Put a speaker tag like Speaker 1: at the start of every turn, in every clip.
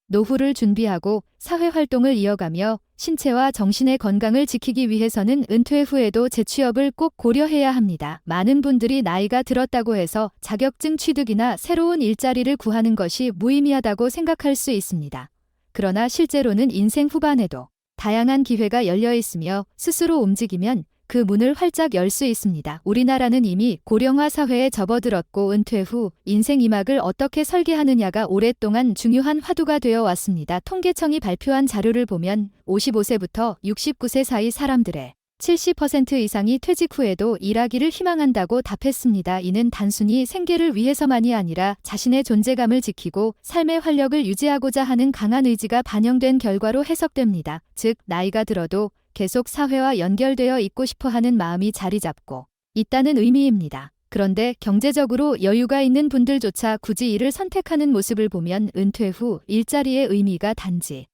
Speaker 1: 노후를 준비하고 사회활동을 이어가며 신체와 정신의 건강을 지키기 위해서는 은퇴 후에도 재취업을 꼭 고려해야 합니다. 많은 분들이 나이가 들었다고 해서 자격증 취득이나 새로운 일자리를 구하는 것이 무의미하다고 생각할 수 있습니다. 그러나 실제로는 인생 후반에도 다양한 기회가 열려 있으며 스스로 움직이면 그 문을 활짝 열 수 있습니다. 우리나라는 이미 고령화 사회에 접어들었고 은퇴 후 인생 2막을 어떻게 설계하느냐가 오랫동안 중요한 화두가 되어 왔습니다. 통계청이 발표한 자료를 보면 55세부터 69세 사이 사람들의 70% 이상이 퇴직 후에도 일하기를 희망한다고 답했습니다. 이는 단순히 생계를 위해서만이 아니라 자신의 존재감을 지키고 삶의 활력을 유지하고자 하는 강한 의지가 반영된 결과로 해석됩니다. 즉, 나이가 들어도 계속 사회와 연결되어 있고 싶어하는 마음이 자리 잡고 있다는 의미입니다. 그런데 경제적으로 여유가 있는 분들조차 굳이 이를 선택하는 모습을 보면 은퇴 후 일자리의 의미가 단지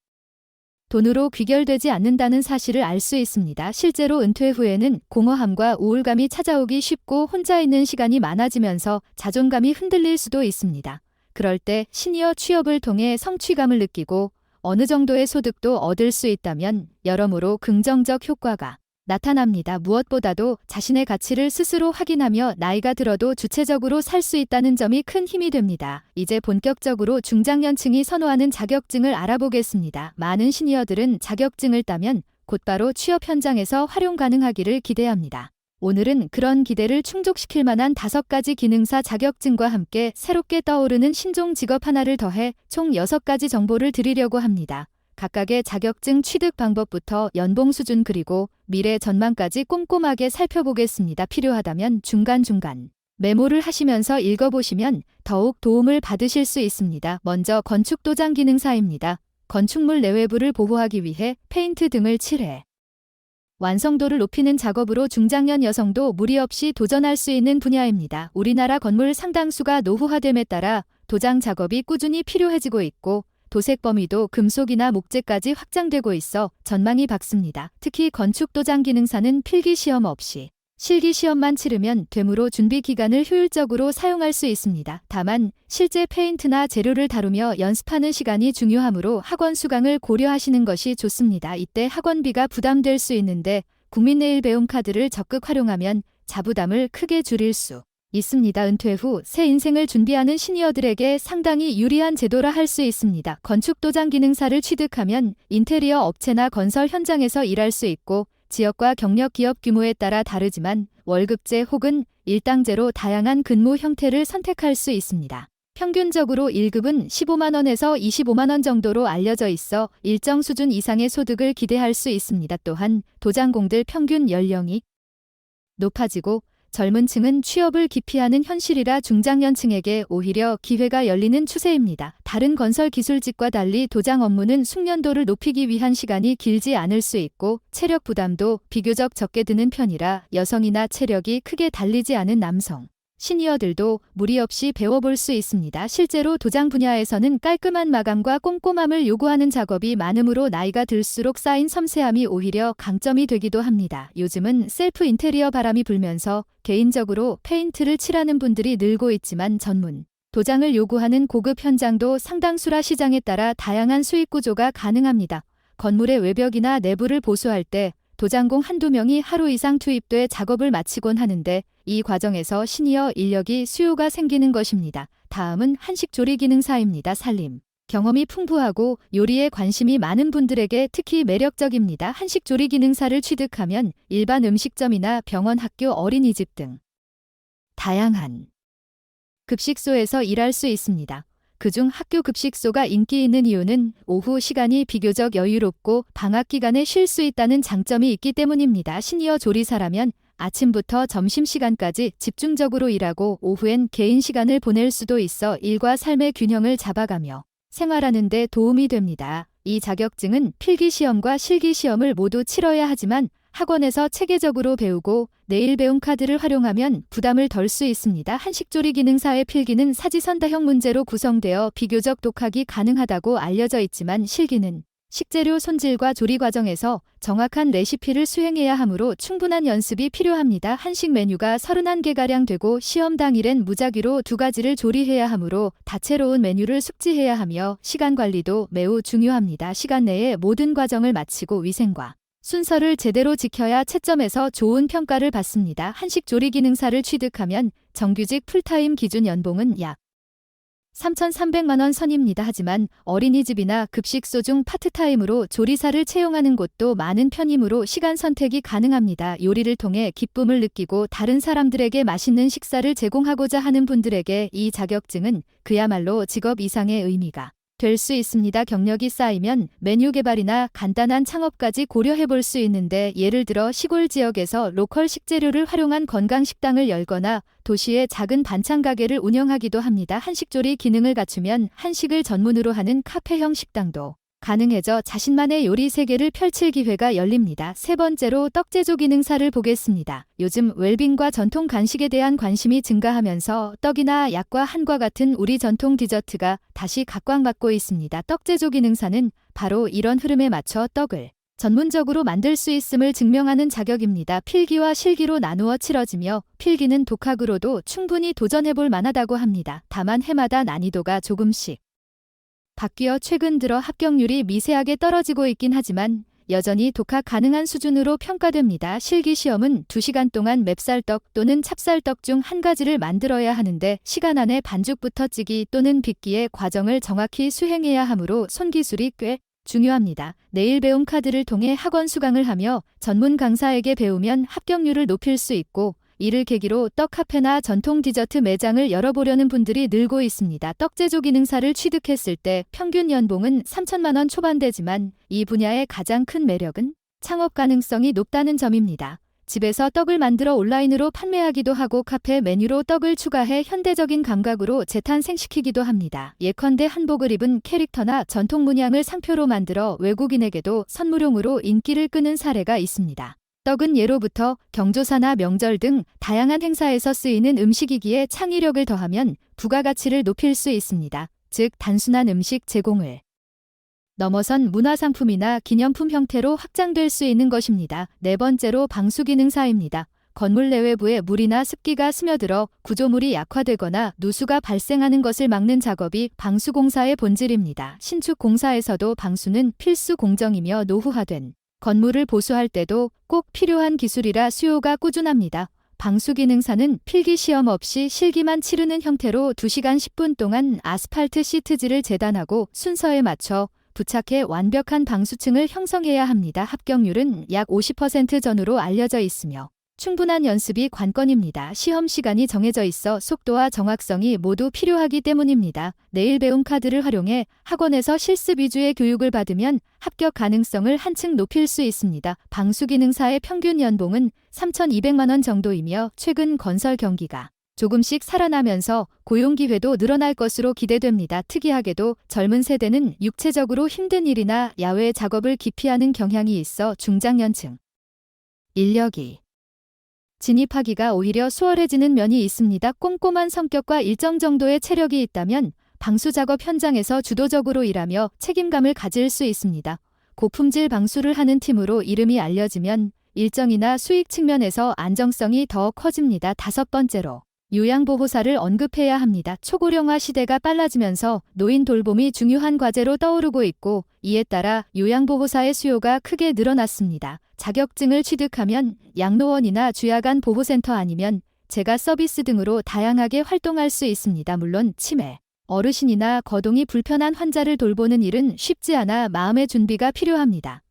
Speaker 1: 돈으로 귀결되지 않는다는 사실을 알 수 있습니다. 실제로 은퇴 후에는 공허함과 우울감이 찾아오기 쉽고 혼자 있는 시간이 많아지면서 자존감이 흔들릴 수도 있습니다. 그럴 때 시니어 취업을 통해 성취감을 느끼고 어느 정도의 소득도 얻을 수 있다면 여러모로 긍정적 효과가 나타납니다. 무엇보다도 자신의 가치를 스스로 확인하며 나이가 들어도 주체적으로 살 수 있다는 점이 큰 힘이 됩니다. 이제 본격적으로 중장년층이 선호하는 자격증을 알아보겠습니다. 많은 시니어들은 자격증을 따면 곧바로 취업 현장에서 활용 가능하기를 기대합니다. 오늘은 그런 기대를 충족시킬 만한 5가지 기능사 자격증과 함께 새롭게 떠오르는 신종 직업 하나를 더해 총 6가지 정보를 드리려고 합니다. 각각의 자격증 취득 방법부터 연봉 수준 그리고 미래 전망까지 꼼꼼하게 살펴보겠습니다. 필요하다면 중간중간 메모를 하시면서 읽어보시면 더욱 도움을 받으실 수 있습니다. 먼저 건축도장 기능사입니다. 건축물 내외부를 보호하기 위해 페인트 등을 칠해 완성도를 높이는 작업으로 중장년 여성도 무리 없이 도전할 수 있는 분야입니다. 우리나라 건물 상당수가 노후화됨에 따라 도장 작업이 꾸준히 필요해지고 있고 도색 범위도 금속이나 목재까지 확장되고 있어 전망이 밝습니다. 특히 건축 도장 기능사는 필기 시험 없이 실기 시험만 치르면 되므로 준비 기간을 효율적으로 사용할 수 있습니다. 다만 실제 페인트나 재료를 다루며 연습하는 시간이 중요하므로 학원 수강을 고려하시는 것이 좋습니다. 이때 학원비가 부담될 수 있는데 국민내일 배움 카드를 적극 활용하면 자부담을 크게 줄일 수 있습니다. 은퇴 후 새 인생을 준비하는 시니어들에게 상당히 유리한 제도라 할 수 있습니다. 건축 도장 기능사를 취득하면 인테리어 업체나 건설 현장에서 일할 수 있고 지역과 경력 기업 규모에 따라 다르지만 월급제 혹은 일당제로 다양한 근무 형태를 선택할 수 있습니다. 평균적으로 1급은 15만 원에서 25만 원 정도로 알려져 있어 일정 수준 이상의 소득을 기대할 수 있습니다. 또한 도장공들 평균 연령이 높아지고 젊은 층은 취업을 기피하는 현실이라 중장년층에게 오히려 기회가 열리는 추세입니다. 다른 건설 기술직과 달리 도장 업무는 숙련도를 높이기 위한 시간이 길지 않을 수 있고 체력 부담도 비교적 적게 드는 편이라 여성이나 체력이 크게 달리지 않은 남성, 시니어들도 무리 없이 배워볼 수 있습니다. 실제로 도장 분야에서는 깔끔한 마감과 꼼꼼함을 요구하는 작업이 많으므로 나이가 들수록 쌓인 섬세함이 오히려 강점이 되기도 합니다. 요즘은 셀프 인테리어 바람이 불면서 개인적으로 페인트를 칠하는 분들이 늘고 있지만 전문 도장을 요구하는 고급 현장도 상당수라 시장에 따라 다양한 수익 구조가 가능합니다. 건물의 외벽이나 내부를 보수할 때 도장공 한두 명이 하루 이상 투입돼 작업을 마치곤 하는데 이 과정에서 시니어 인력이 수요가 생기는 것입니다. 다음은 한식조리 기능사입니다. 살림 경험이 풍부하고 요리에 관심이 많은 분들에게 특히 매력적입니다. 한식조리 기능사를 취득하면 일반 음식점이나 병원, 학교, 어린이집 등 다양한 급식소에서 일할 수 있습니다. 그중 학교 급식소가 인기 있는 이유는 오후 시간이 비교적 여유롭고 방학 기간에 쉴 수 있다는 장점이 있기 때문입니다. 시니어 조리사라면 아침부터 점심시간까지 집중적으로 일하고 오후엔 개인 시간을 보낼 수도 있어 일과 삶의 균형을 잡아가며 생활하는 데 도움이 됩니다. 이 자격증은 필기시험과 실기시험을 모두 치러야 하지만 학원에서 체계적으로 배우고 내일 배움 카드를 활용하면 부담을 덜 수 있습니다. 한식조리 기능사의 필기는 사지선다형 문제로 구성되어 비교적 독학이 가능하다고 알려져 있지만 실기는 식재료 손질과 조리 과정에서 정확한 레시피를 수행해야 하므로 충분한 연습이 필요합니다. 한식 메뉴가 31개가량 되고 시험 당일엔 무작위로 2가지를 조리해야 하므로 다채로운 메뉴를 숙지해야 하며 시간 관리도 매우 중요합니다. 시간 내에 모든 과정을 마치고 위생과 순서를 제대로 지켜야 채점에서 좋은 평가를 받습니다. 한식 조리 기능사를 취득하면 정규직 풀타임 기준 연봉은 약 3,300만 원 선입니다. 하지만 어린이집이나 급식소 중 파트타임으로 조리사를 채용하는 곳도 많은 편이므로 시간 선택이 가능합니다. 요리를 통해 기쁨을 느끼고 다른 사람들에게 맛있는 식사를 제공하고자 하는 분들에게 이 자격증은 그야말로 직업 이상의 의미가 될 수 있습니다. 경력이 쌓이면 메뉴 개발이나 간단한 창업까지 고려해 볼 수 있는데 예를 들어 시골 지역에서 로컬 식재료를 활용한 건강식당을 열거나 도시의 작은 반찬 가게를 운영하기도 합니다. 한식조리 기능을 갖추면 한식을 전문으로 하는 카페형 식당도 가능해져 자신만의 요리 세계를 펼칠 기회가 열립니다. 세 번째로 떡제조 기능사를 보겠습니다. 요즘 웰빙과 전통 간식에 대한 관심이 증가하면서 떡이나 약과 한과 같은 우리 전통 디저트가 다시 각광받고 있습니다. 떡제조 기능사는 바로 이런 흐름에 맞춰 떡을 전문적으로 만들 수 있음을 증명하는 자격입니다. 필기와 실기로 나누어 치러지며 필기는 독학으로도 충분히 도전해볼 만하다고 합니다. 다만 해마다 난이도가 조금씩 바뀌어 최근 들어 합격률이 미세하게 떨어지고 있긴 하지만 여전히 독학 가능한 수준으로 평가됩니다. 실기시험은 2시간 동안 맵쌀떡 또는 찹쌀떡 중 한 가지를 만들어야 하는데 시간 안에 반죽부터 찌기 또는 빚기의 과정을 정확히 수행해야 하므로 손기술이 꽤 중요합니다. 내일 배움 카드를 통해 학원 수강을 하며 전문 강사에게 배우면 합격률을 높일 수 있고 이를 계기로 떡 카페나 전통 디저트 매장을 열어보려는 분들이 늘고 있습니다. 떡제조 기능사를 취득했을 때 평균 연봉은 3천만 원 초반대지만 이 분야의 가장 큰 매력은 창업 가능성이 높다는 점입니다. 집에서 떡을 만들어 온라인으로 판매하기도 하고 카페 메뉴로 떡을 추가해 현대적인 감각으로 재탄생시키기도 합니다. 예컨대 한복을 입은 캐릭터나 전통 문양을 상표로 만들어 외국인에게도 선물용으로 인기를 끄는 사례가 있습니다. 떡은 예로부터 경조사나 명절 등 다양한 행사에서 쓰이는 음식이기에 창의력을 더하면 부가가치를 높일 수 있습니다. 즉 단순한 음식 제공을 넘어선 문화상품이나 기념품 형태로 확장될 수 있는 것입니다. 네 번째로 방수기능사입니다. 건물 내외부에 물이나 습기가 스며들어 구조물이 약화되거나 누수가 발생하는 것을 막는 작업이 방수공사의 본질입니다. 신축 공사에서도 방수는 필수 공정이며 노후화된 건물을 보수할 때도 꼭 필요한 기술이라 수요가 꾸준합니다. 방수기능사는 필기시험 없이 실기만 치르는 형태로 2시간 10분 동안 아스팔트 시트지를 재단하고 순서에 맞춰 부착해 완벽한 방수층을 형성해야 합니다. 합격률은 약 50% 전후로 알려져 있으며 충분한 연습이 관건입니다. 시험 시간이 정해져 있어 속도와 정확성이 모두 필요하기 때문입니다. 내일 배움 카드를 활용해 학원에서 실습 위주의 교육을 받으면 합격 가능성을 한층 높일 수 있습니다. 방수기능사의 평균 연봉은 3,200만 원 정도이며 최근 건설 경기가 조금씩 살아나면서 고용 기회도 늘어날 것으로 기대됩니다. 특이하게도 젊은 세대는 육체적으로 힘든 일이나 야외 작업을 기피하는 경향이 있어 중장년층 인력이 진입하기가 오히려 수월해지는 면이 있습니다. 꼼꼼한 성격과 일정 정도의 체력이 있다면 방수작업 현장에서 주도적으로 일하며 책임감을 가질 수 있습니다. 고품질 방수를 하는 팀으로 이름이 알려지면 일정이나 수익 측면에서 안정성이 더 커집니다. 다섯 번째로 요양보호사를 언급해야 합니다. 초고령화 시대가 빨라지면서 노인 돌봄이 중요한 과제로 떠오르고 있고 이에 따라 요양보호사의 수요가 크게 늘어났습니다. 자격증을 취득하면 양로원이나 주야간 보호센터 아니면 재가 서비스 등으로 다양하게 활동할 수 있습니다. 물론 치매, 어르신이나 거동이 불편한 환자를 돌보는 일은 쉽지 않아 마음의 준비가 필요합니다.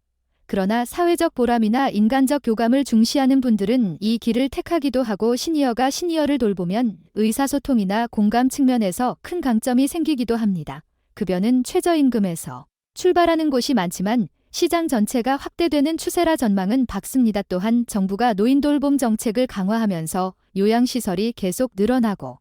Speaker 1: 그러나 사회적 보람이나 인간적 교감을 중시하는 분들은 이 길을 택하기도 하고 시니어가 시니어를 돌보면 의사소통이나 공감 측면에서 큰 강점이 생기기도 합니다. 급여는 최저임금에서 출발하는 곳이 많지만 시장 전체가 확대되는 추세라 전망은 밝습니다. 또한 정부가 노인 돌봄 정책을 강화하면서 요양시설이 계속 늘어나고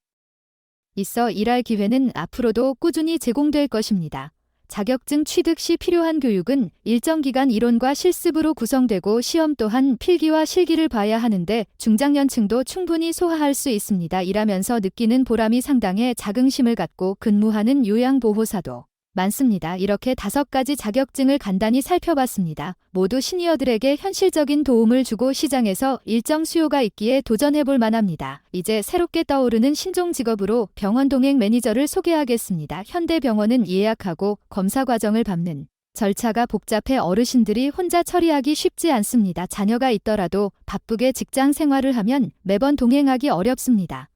Speaker 1: 있어 일할 기회는 앞으로도 꾸준히 제공될 것입니다. 자격증 취득 시 필요한 교육은 일정 기간 이론과 실습으로 구성되고 시험 또한 필기와 실기를 봐야 하는데 중장년층도 충분히 소화할 수 있습니다. 일하면서 느끼는 보람이 상당해 자긍심을 갖고 근무하는 요양보호사도 많습니다. 이렇게 5가지 자격증을 간단히 살펴봤습니다. 모두 시니어들에게 현실적인 도움을 주고 시장에서 일정 수요가 있기에 도전해볼 만합니다. 이제 새롭게 떠오르는 신종 직업으로 병원 동행 매니저를 소개하겠습니다. 현대병원은 예약하고 검사 과정을 밟는 절차가 복잡해 어르신들이 혼자 처리하기 쉽지 않습니다. 자녀가 있더라도 바쁘게 직장 생활을 하면 매번 동행하기 어렵습니다.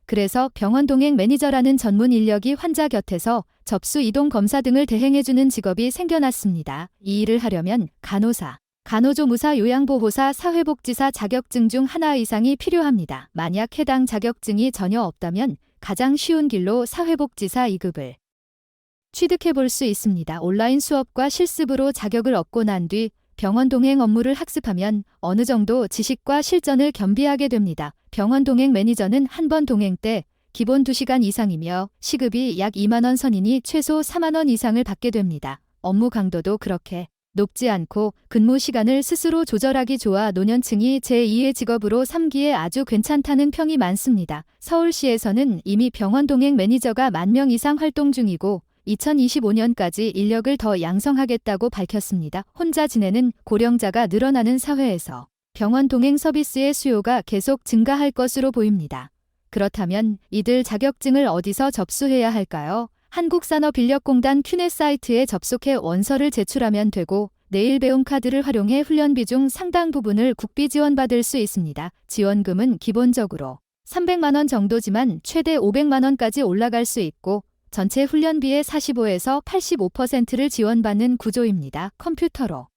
Speaker 1: 그래서 병원 동행 매니저라는 전문 인력이 환자 곁에서 접수 이동 검사 등을 대행해주는 직업이 생겨났습니다. 이 일을 하려면 간호사, 간호조무사, 요양보호사, 사회복지사 자격증 중 하나 이상이 필요합니다. 만약 해당 자격증이 전혀 없다면 가장 쉬운 길로 사회복지사 2급을 취득해 볼 수 있습니다. 온라인 수업과 실습으로 자격을 얻고 난 뒤 병원 동행 업무를 학습하면 어느 정도 지식과 실전을 겸비하게 됩니다. 병원 동행 매니저는 한 번 동행 때 기본 2시간 이상이며 시급이 약 2만 원 선이니 최소 4만 원 이상을 받게 됩니다. 업무 강도도 그렇게 높지 않고 근무 시간을 스스로 조절하기 좋아 노년층이 제2의 직업으로 삼기에 아주 괜찮다는 평이 많습니다. 서울시에서는 이미 병원 동행 매니저가 1만 명 이상 활동 중이고 2025년까지 인력을 더 양성하겠다고 밝혔습니다. 혼자 지내는 고령자가 늘어나는 사회에서 병원 동행 서비스의 수요가 계속 증가할 것으로 보입니다. 그렇다면 이들 자격증을 어디서 접수해야 할까요? 한국산업인력공단 큐넷 사이트에 접속해 원서를 제출하면 되고 내일 배움 카드를 활용해 훈련비 중 상당 부분을 국비 지원받을 수 있습니다. 지원금은 기본적으로 300만 원 정도지만 최대 500만 원까지 올라갈 수 있고 전체 훈련비의 45에서 85%를 지원받는 구조입니다. 컴퓨터로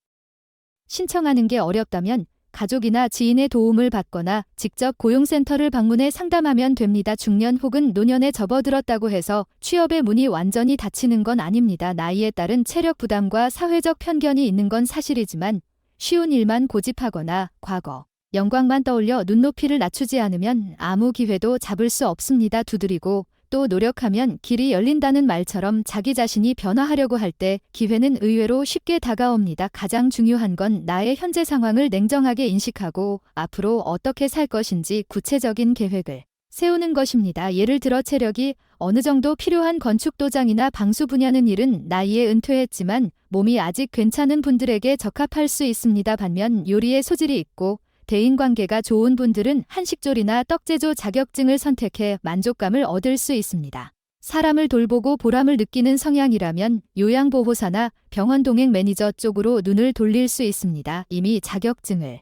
Speaker 1: 신청하는 게 어렵다면 가족이나 지인의 도움을 받거나 직접 고용센터를 방문해 상담하면 됩니다. 중년 혹은 노년에 접어들었다고 해서 취업의 문이 완전히 닫히는 건 아닙니다. 나이에 따른 체력 부담과 사회적 편견이 있는 건 사실이지만 쉬운 일만 고집하거나 과거 영광만 떠올려 눈높이를 낮추지 않으면 아무 기회도 잡을 수 없습니다. 두드리고 또 노력하면 길이 열린다는 말처럼 자기 자신이 변화하려고 할 때 기회는 의외로 쉽게 다가옵니다. 가장 중요한 건 나의 현재 상황을 냉정하게 인식하고 앞으로 어떻게 살 것인지 구체적인 계획을 세우는 것입니다. 예를 들어 체력이 어느 정도 필요한 건축도장이나 방수 분야는 일은 나이에 은퇴했지만 몸이 아직 괜찮은 분들에게 적합할 수 있습니다. 반면 요리에 소질이 있고 대인관계가 좋은 분들은 한식조리나 떡제조 자격증을 선택해 만족감을 얻을 수 있습니다. 사람을 돌보고 보람을 느끼는 성향이라면 요양보호사나 병원 동행 매니저 쪽으로 눈을 돌릴 수 있습니다. 이미 자격증을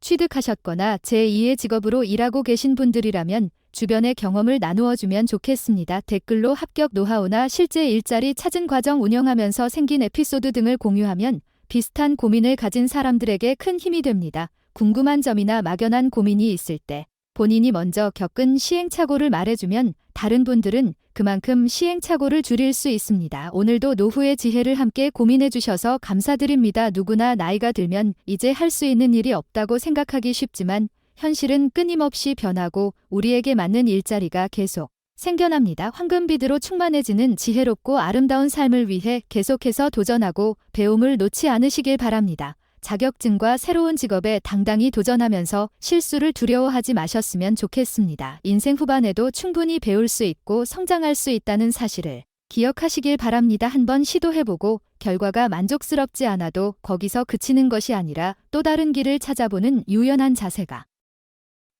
Speaker 1: 취득하셨거나 제2의 직업으로 일하고 계신 분들이라면 주변의 경험을 나누어주면 좋겠습니다. 댓글로 합격 노하우나 실제 일자리 찾은 과정 운영하면서 생긴 에피소드 등을 공유하면 비슷한 고민을 가진 사람들에게 큰 힘이 됩니다. 궁금한 점이나 막연한 고민이 있을 때 본인이 먼저 겪은 시행착오를 말해주면 다른 분들은 그만큼 시행착오를 줄일 수 있습니다. 오늘도 노후의 지혜를 함께 고민해주셔서 감사드립니다. 누구나 나이가 들면 이제 할 수 있는 일이 없다고 생각하기 쉽지만 현실은 끊임없이 변하고 우리에게 맞는 일자리가 계속 생겨납니다. 황금비드로 충만해지는 지혜롭고 아름다운 삶을 위해 계속해서 도전하고 배움을 놓지 않으시길 바랍니다. 자격증과 새로운 직업에 당당히 도전하면서 실수를 두려워하지 마셨으면 좋겠습니다. 인생 후반에도 충분히 배울 수 있고 성장할 수 있다는 사실을 기억하시길 바랍니다. 한번 시도해보고 결과가 만족스럽지 않아도 거기서 그치는 것이 아니라 또 다른 길을 찾아보는 유연한 자세가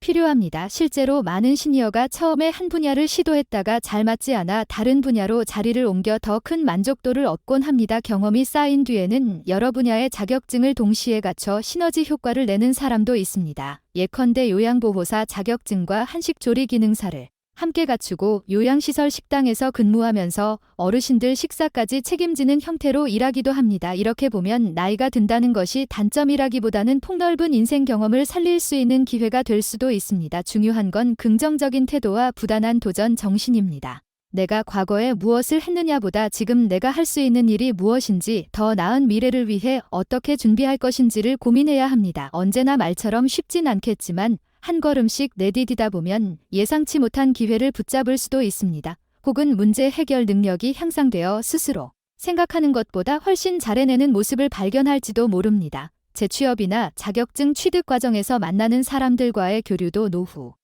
Speaker 1: 필요합니다. 실제로 많은 시니어가 처음에 한 분야를 시도했다가 잘 맞지 않아 다른 분야로 자리를 옮겨 더 큰 만족도를 얻곤 합니다. 경험이 쌓인 뒤에는 여러 분야의 자격증을 동시에 갖춰 시너지 효과를 내는 사람도 있습니다. 예컨대 요양보호사 자격증과 한식조리 기능사를 함께 갖추고 요양시설 식당에서 근무하면서 어르신들 식사까지 책임지는 형태로 일하기도 합니다. 이렇게 보면 나이가 든다는 것이 단점이라기보다는 폭넓은 인생 경험을 살릴 수 있는 기회가 될 수도 있습니다. 중요한 건 긍정적인 태도와 부단한 도전 정신입니다. 내가 과거에 무엇을 했느냐보다 지금 내가 할 수 있는 일이 무엇인지 더 나은 미래를 위해 어떻게 준비할 것인지를 고민해야 합니다. 언제나 말처럼 쉽진 않겠지만 한 걸음씩 내디디다 보면 예상치 못한 기회를 붙잡을 수도 있습니다. 혹은 문제 해결 능력이 향상되어 스스로 생각하는 것보다 훨씬 잘해내는 모습을 발견할지도 모릅니다. 재취업이나 자격증 취득 과정에서 만나는 사람들과의 교류도 노후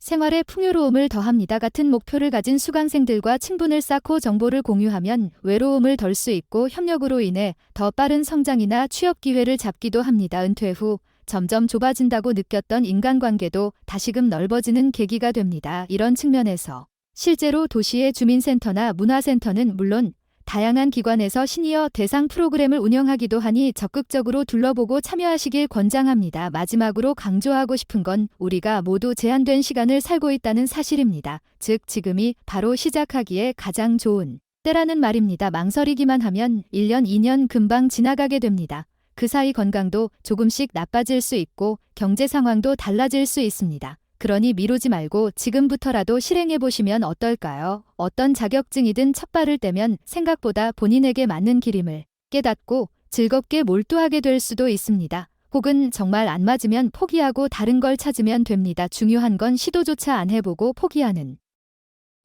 Speaker 1: 생활의 풍요로움을 더합니다 같은 목표를 가진 수강생들과 친분을 쌓고 정보를 공유하면 외로움을 덜 수 있고 협력으로 인해 더 빠른 성장이나 취업 기회를 잡기도 합니다. 은퇴 후 점점 좁아진다고 느꼈던 인간관계도 다시금 넓어지는 계기가 됩니다. 이런 측면에서 실제로 도시의 주민센터나 문화센터는 물론 다양한 기관에서 시니어 대상 프로그램을 운영하기도 하니 적극적으로 둘러보고 참여하시길 권장합니다. 마지막으로 강조하고 싶은 건 우리가 모두 제한된 시간을 살고 있다는 사실입니다. 즉 지금이 바로 시작하기에 가장 좋은 때라는 말입니다. 망설이기만 하면 1년, 2년 금방 지나가게 됩니다. 그 사이 건강도 조금씩 나빠질 수 있고 경제 상황도 달라질 수 있습니다. 그러니 미루지 말고 지금부터라도 실행해보시면 어떨까요? 어떤 자격증이든 첫 발을 떼면 생각보다 본인에게 맞는 길임을 깨닫고 즐겁게 몰두하게 될 수도 있습니다. 혹은 정말 안 맞으면 포기하고 다른 걸 찾으면 됩니다. 중요한 건 시도조차 안 해보고 포기하는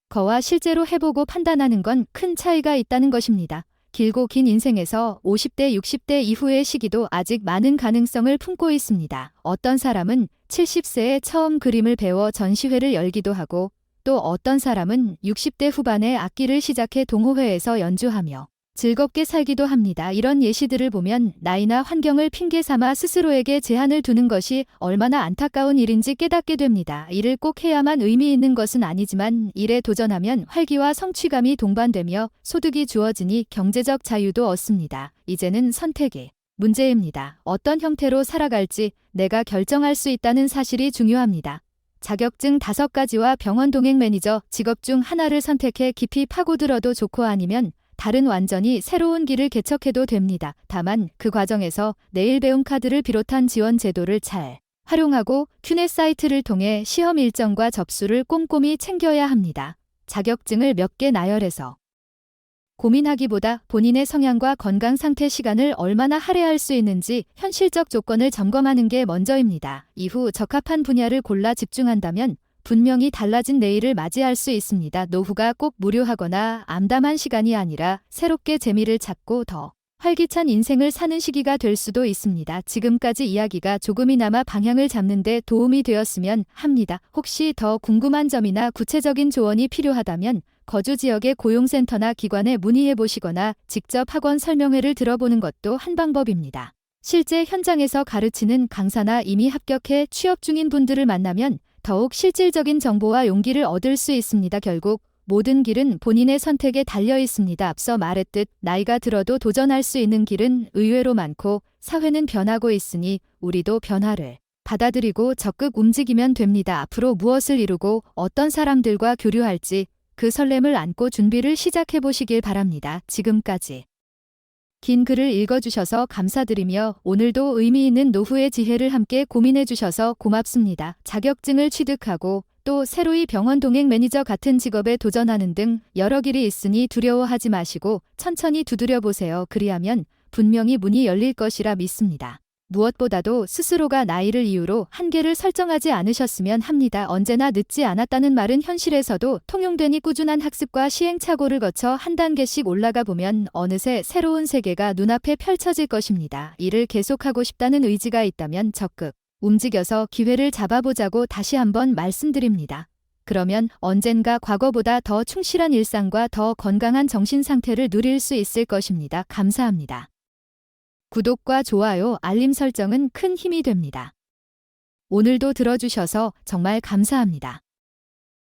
Speaker 1: 거와 실제로 해보고 판단하는 건 큰 차이가 있다는 것입니다. 길고 긴 인생에서 50대, 60대 이후의 시기도 아직 많은 가능성을 품고 있습니다. 어떤 사람은 70세에 처음 그림을 배워 전시회를 열기도 하고 또 어떤 사람은 60대 후반에 악기를 시작해 동호회에서 연주하며 즐겁게 살기도 합니다. 이런 예시들을 보면 나이나 환경을 핑계 삼아 스스로에게 제한을 두는 것이 얼마나 안타까운 일인지 깨닫게 됩니다. 일을 꼭 해야만 의미 있는 것은 아니지만 일에 도전하면 활기와 성취감이 동반되며 소득이 주어지니 경제적 자유도 얻습니다. 이제는 선택의 문제입니다. 어떤 형태로 살아갈지 내가 결정할 수 있다는 사실이 중요합니다. 자격증 5가지와 병원 동행 매니저 직업 중 하나를 선택해 깊이 파고들어도 좋고 아니면 다른 완전히 새로운 길을 개척해도 됩니다. 다만 그 과정에서 내일 배움 카드를 비롯한 지원 제도를 잘 활용하고 큐넷 사이트를 통해 시험 일정과 접수를 꼼꼼히 챙겨야 합니다. 자격증을 몇 개 나열해서 고민하기보다 본인의 성향과 건강 상태 시간을 얼마나 할애할 수 있는지 현실적 조건을 점검하는 게 먼저입니다. 이후 적합한 분야를 골라 집중한다면 분명히 달라진 내일을 맞이할 수 있습니다. 노후가 꼭 무료하거나 암담한 시간이 아니라 새롭게 재미를 찾고 더 활기찬 인생을 사는 시기가 될 수도 있습니다. 지금까지 이야기가 조금이나마 방향을 잡는 데 도움이 되었으면 합니다. 혹시 더 궁금한 점이나 구체적인 조언이 필요하다면 거주 지역의 고용센터나 기관에 문의해 보시거나 직접 학원 설명회를 들어보는 것도 한 방법입니다. 실제 현장에서 가르치는 강사나 이미 합격해 취업 중인 분들을 만나면 더욱 실질적인 정보와 용기를 얻을 수 있습니다. 결국 모든 길은 본인의 선택에 달려 있습니다. 앞서 말했듯 나이가 들어도 도전할 수 있는 길은 의외로 많고 사회는 변하고 있으니 우리도 변화를 받아들이고 적극 움직이면 됩니다. 앞으로 무엇을 이루고 어떤 사람들과 교류할지 그 설렘을 안고 준비를 시작해 보시길 바랍니다. 지금까지 긴 글을 읽어주셔서 감사드리며 오늘도 의미 있는 노후의 지혜를 함께 고민해 주셔서 고맙습니다. 자격증을 취득하고 또 새로이 병원 동행 매니저 같은 직업에 도전하는 등 여러 길이 있으니 두려워하지 마시고 천천히 두드려 보세요. 그리하면 분명히 문이 열릴 것이라 믿습니다. 무엇보다도 스스로가 나이를 이유로 한계를 설정하지 않으셨으면 합니다. 언제나 늦지 않았다는 말은 현실에서도 통용되니 꾸준한 학습과 시행착오를 거쳐 한 단계씩 올라가 보면 어느새 새로운 세계가 눈앞에 펼쳐질 것입니다. 일을 계속하고 싶다는 의지가 있다면 적극 움직여서 기회를 잡아보자고 다시 한번 말씀드립니다. 그러면 언젠가 과거보다 더 충실한 일상과 더 건강한 정신 상태를 누릴 수 있을 것입니다. 감사합니다. 구독과 좋아요, 알림 설정은 큰 힘이 됩니다. 오늘도 들어주셔서 정말 감사합니다.